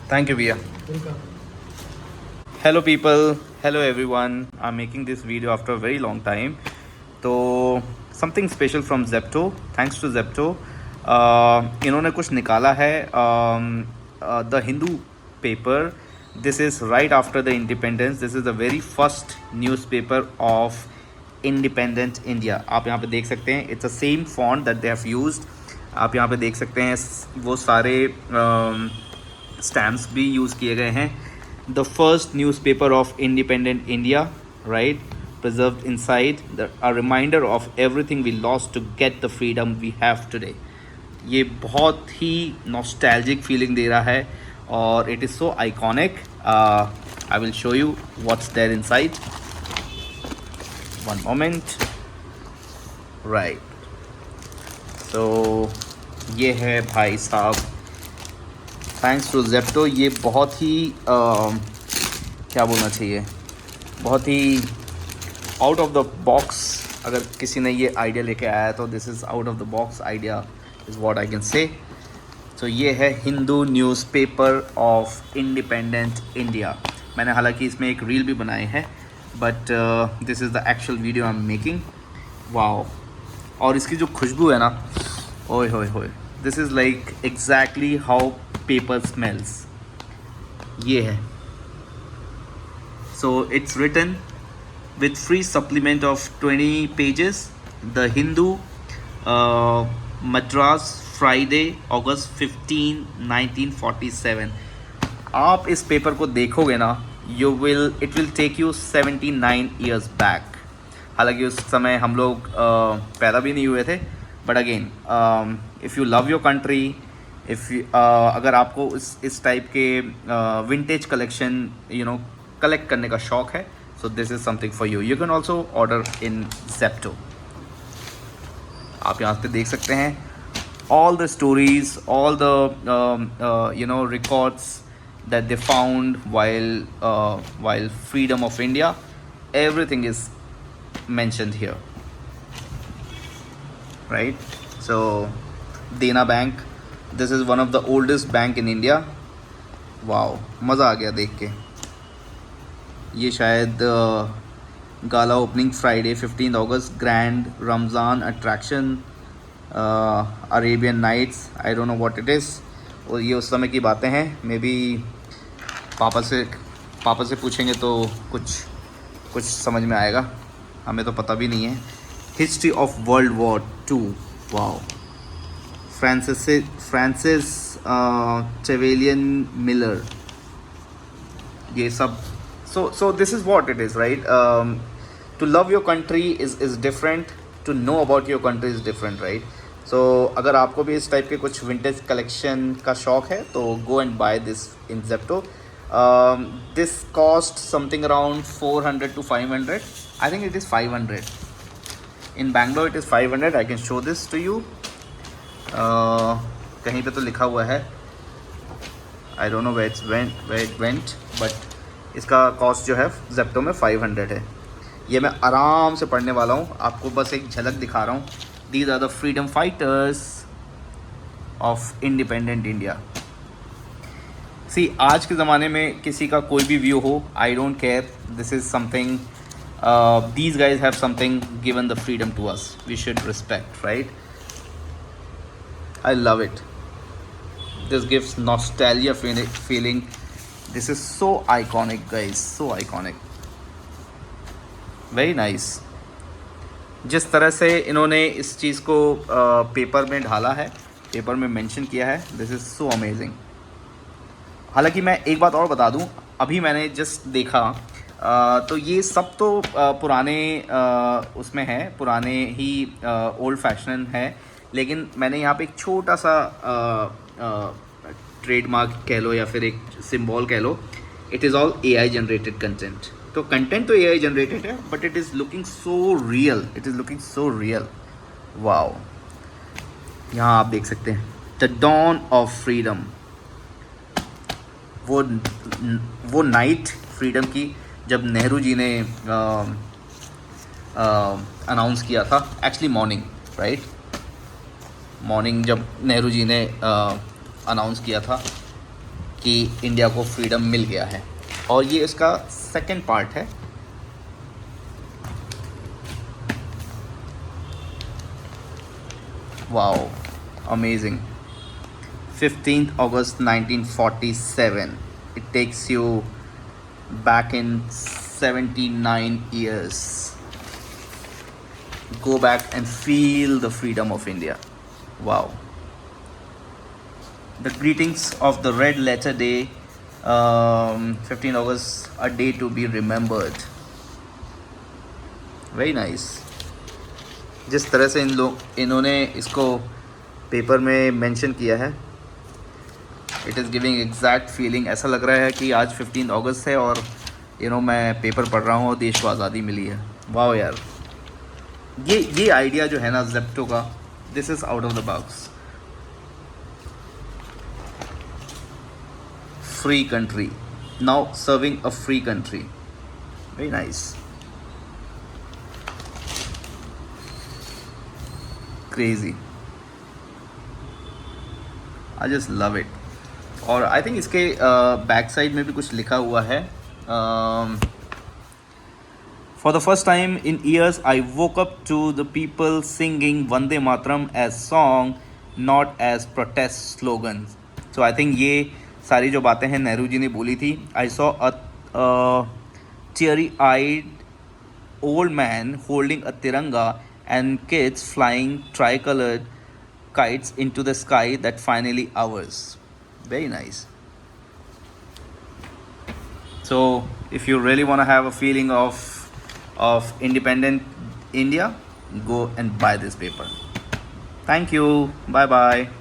Thank you, Via. Hello, people. Hello, everyone. I'm making this video after a very long time. तो something special from Zepto. Thanks to Zepto. इन्होंने कुछ निकाला है the Hindu paper. This is right after the independence. This is the very first newspaper of independent India. आप यहाँ पे देख सकते हैं. It's the same font that they have used. आप यहाँ पे देख सकते हैं वो सारे स्टैम्प्स भी यूज़ किए गए हैं. The first newspaper of independent India, right, preserved inside a reminder of everything we lost to get the freedom we have today. ये बहुत ही नॉस्टैल्जिक फीलिंग दे रहा है और it is so iconic. I will show you what's there inside. One moment. Right, तो ये है भाई साहब, थैंक्स टू जेप्टो. ये बहुत ही क्या बोलना चाहिए, बहुत ही आउट ऑफ द बॉक्स. अगर किसी ने ये आइडिया लेके आया तो this is out of the box idea is what I can say. तो ये है Hindu newspaper of independent India. मैंने हालांकि इसमें एक रील भी बनाए हैं, but this is the actual video I am making. Wow. और इसकी जो खुशबू है ना, ओए होए होए, this is like exactly how paper smells. ये है. So it's written with free supplement of 20 pages. The Hindu, Madras, Friday, August 15, 1947. आप इस पेपर को देखोगे ना, it will take you 79 years back. हालांकि उस समय हम लोग पैदा भी नहीं हुए थे. But again, if you love your country, अगर आपको इस टाइप के विंटेज कलेक्शन कलेक्ट करने का शौक़ है, so this is something for you. You can also order in Zepto. आप यहाँ पे देख सकते हैं all the stories, all the records that they found while freedom of India. Everything is mentioned here, right? So Dena Bank, this is one of the oldest bank in India. Wow, मज़ा आ गया देख के. ये शायद gala opening Friday 15 August, grand Ramzan attraction, Arabian nights, I don't know what it is. और ये उस समय की बातें हैं. मे बी पापा से पूछेंगे तो कुछ समझ में आएगा. हमें तो पता भी नहीं है. History of world war 2. Wow. Francis Chevalier Miller. ये सब. So this is what it is, right? To love your country is different. To know about your country is different, right? So अगर आपको भी इस टाइप के कुछ vintage collection का शौक़ है तो go and buy this in Zepto. This cost something around 400 to 500. I think it is 500. In Bangalore it is 500. I can show this to you. कहीं पे तो लिखा हुआ है. I don't know where it went, but इसका cost जो है Zepto में 500 है. ये मैं आराम से पढ़ने वाला हूँ. आपको बस एक झलक दिखा रहा हूँ. These are the freedom fighters of independent India. See, आज के ज़माने में किसी का कोई भी व्यू हो, I don't care. This is something, these guys have something given the freedom to us. We should respect, right? I love it. This gives nostalgia feeling. This is so iconic, guys. So iconic. Very nice. जिस तरह से इन्होंने इस चीज़ को paper में ढाला है, paper में मेंशन किया है, दिस इज़ सो अमेजिंग. हालांकि मैं एक बात और बता दूं, अभी मैंने जस्ट देखा तो ये सब तो पुराने उसमें है, पुराने ही ओल्ड फैशन है. लेकिन मैंने यहाँ पे एक छोटा सा ट्रेडमार्क कह लो या फिर एक सिंबल कह लो. It is all AI generated content. तो कंटेंट तो AI जनरेटेड है, but it is looking so real. It is looking so real. Wow. यहाँ आप देख सकते हैं द डॉन ऑफ फ्रीडम. वो नाइट फ्रीडम की जब नेहरू जी ने अनाउंस किया था. Actually morning, right? मॉर्निंग जब नेहरू जी ने अनाउंस किया था कि इंडिया को फ्रीडम मिल गया है। और ये इसका सेकंड पार्ट है। Wow, amazing. 15th August 1947, it takes you back in 79 years. Go back and feel the freedom of India. Wow. The greetings of the red letter day, 15 August, a day to be remembered. Very nice. जिस तरह से इन्होंने इसको paper में mention किया है, it is giving exact feeling. ऐसा लग रहा है कि आज 15 अगस्त है और मैं पेपर पढ़ रहा हूँ और देश को आज़ादी मिली है। वाह यार, ये आइडिया जो है ना ज़ेप्टो का, this is out of the box. Free country, now serving a free country. Very nice, crazy, I just love it. और आई थिंक इसके बैक साइड में भी कुछ लिखा हुआ है। For the first time in years I woke up to the people singing Vande Mataram as song, not as protest slogan. So I think ये सारी जो बातें हैं नेहरू जी ने बोली थी। I saw a teary eyed old man holding a tiranga and kids flying tricolored kites into the sky that finally ours. Very nice. So if you really want to have a feeling of independent India, go and buy this paper. Thank you. Bye bye.